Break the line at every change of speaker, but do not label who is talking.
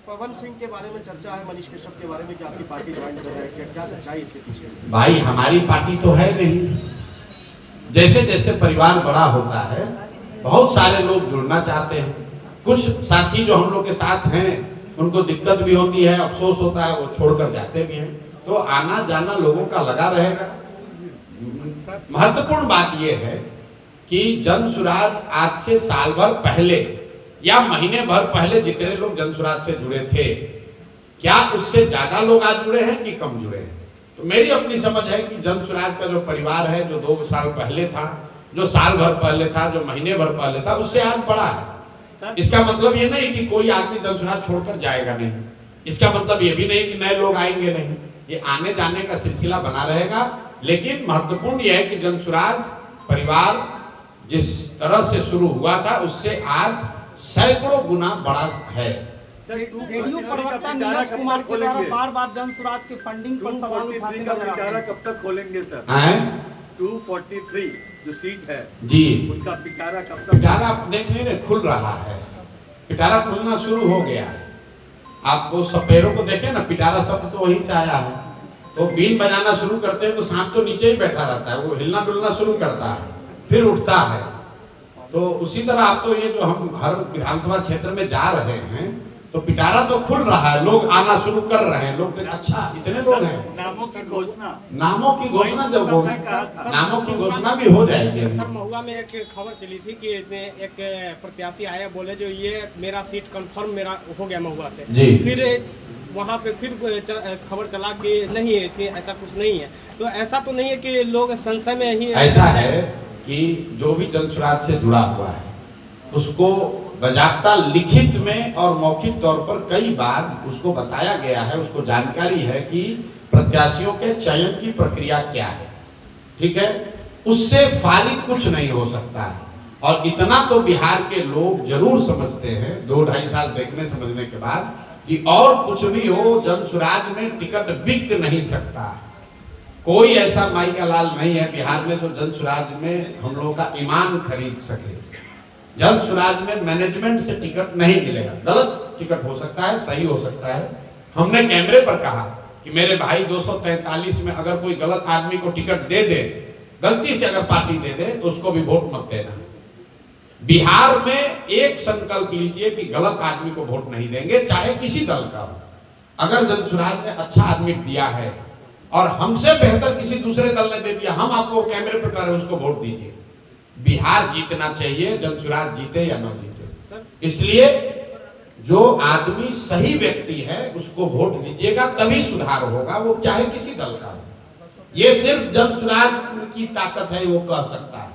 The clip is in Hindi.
पवन सिंह के बारे में चर्चा है, मनीष कश्यप के बारे में कि आपकी पार्टी ज्वाइन कर रहे हैं, क्या सच्चाई इसके पीछे?
भाई हमारी पार्टी तो है नहीं। जैसे जैसे परिवार बड़ा होता है बहुत सारे लोग जुड़ना चाहते हैं। कुछ साथी जो हम लोग के साथ हैं उनको दिक्कत भी होती है, अफसोस होता है, वो छोड़कर जाते भी हैं। तो आना जाना लोगों का लगा रहेगा। महत्वपूर्ण बात यह है कि जनसुराज आज से साल भर पहले या महीने भर पहले जितने लोग जनसुराज से जुड़े थे, क्या उससे ज्यादा लोग आज जुड़े हैं कि कम जुड़े हैं? तो मेरी अपनी समझ है कि जनसुराज का जो परिवार है, जो 2 साल पहले था, जो साल भर पहले था, जो महीने भर पहले था, उससे आज बड़ा है। इसका मतलब ये नहीं कि कोई आदमी जनसुराज छोड़कर जाएगा नहीं। इसका मतलब ये भी नहीं कि नए लोग आएंगे नहीं। ये आने जाने का सिलसिला बना रहेगा। लेकिन महत्वपूर्ण यह है कि जनसुराज परिवार जिस तरह से शुरू हुआ था उससे आज सैकड़ों गुना बड़ा है।
जेडीयू प्रवक्ता नीरज कुमार के द्वारा बार-बार जनसुराज के फंडिंग पर सवाल उठाते नजर आ रहे हैं।
कब तक खोलेंगे सर? 243 जो सीट है
जी,
उसका पिटारा कब तक?
पिटारा देख नहीं रहे, खुल रहा है। पिटारा खुलना शुरू हो गया है। आप वो सपेरों को देखें ना, पिटारा शब्द तो वहीं से आया है। तो बीन बजाना शुरू करते हैं तो सांप तो नीचे ही बैठा रहता है, वो हिलना डुलना शुरू करता है, फिर उठता है। तो उसी तरह आप तो ये जो हम हर विधानसभा क्षेत्र में जा रहे हैं तो पिटारा तो खुल रहा है, लोग आना शुरू कर रहे हैं। लोग अच्छा इतने लोग हैं।
नामों की घोषणा
जब हो, नामों की घोषणा भी हो जाएगी।
सर महुआ में एक खबर चली थी कि एक प्रत्याशी आया, बोले जो ये मेरा सीट कंफर्म मेरा हो गया महुआ से
जी।
फिर वहाँ पे फिर खबर चला कि नहीं है, इतनी ऐसा कुछ नहीं है। तो ऐसा तो नहीं है कि लोग संशय में ही?
ऐसा है कि जो भी जनसुराज से जुड़ा हुआ है उसको बाकायदा लिखित में और मौखिक तौर पर कई बार उसको बताया गया है, उसको जानकारी है कि प्रत्याशियों के चयन की प्रक्रिया क्या है। ठीक है, उससे फारिग कुछ नहीं हो सकता है। और इतना तो बिहार के लोग जरूर समझते हैं 2-2.5 साल देखने समझने के बाद कि और कुछ भी हो, जनसुराज में टिकट बिक नहीं सकता। कोई ऐसा माई का लाल नहीं है बिहार में जो जनसुराज में हम लोगों का ईमान खरीद सके। जनसुराज में मैनेजमेंट से टिकट नहीं मिलेगा। गलत टिकट हो सकता है, सही हो सकता है। हमने कैमरे पर कहा कि मेरे भाई 243 में अगर कोई गलत आदमी को टिकट दे दे, गलती से अगर पार्टी दे दे तो उसको भी वोट मत देना। बिहार में एक संकल्प लीजिए कि गलत आदमी को वोट नहीं देंगे, चाहे किसी दल का हो। अगर जनसुराज ने अच्छा आदमी दिया है और हमसे बेहतर किसी दूसरे दल ने दे दिया, हम आपको कैमरे पर कह रहे हैं उसको वोट दीजिए। बिहार जीतना चाहिए, जनसुराज जीते या न जीते। इसलिए जो आदमी सही व्यक्ति है उसको वोट दीजिएगा, तभी सुधार होगा, वो चाहे किसी दल का हो। ये सिर्फ जनसुराज की ताकत है, वो कह सकता है।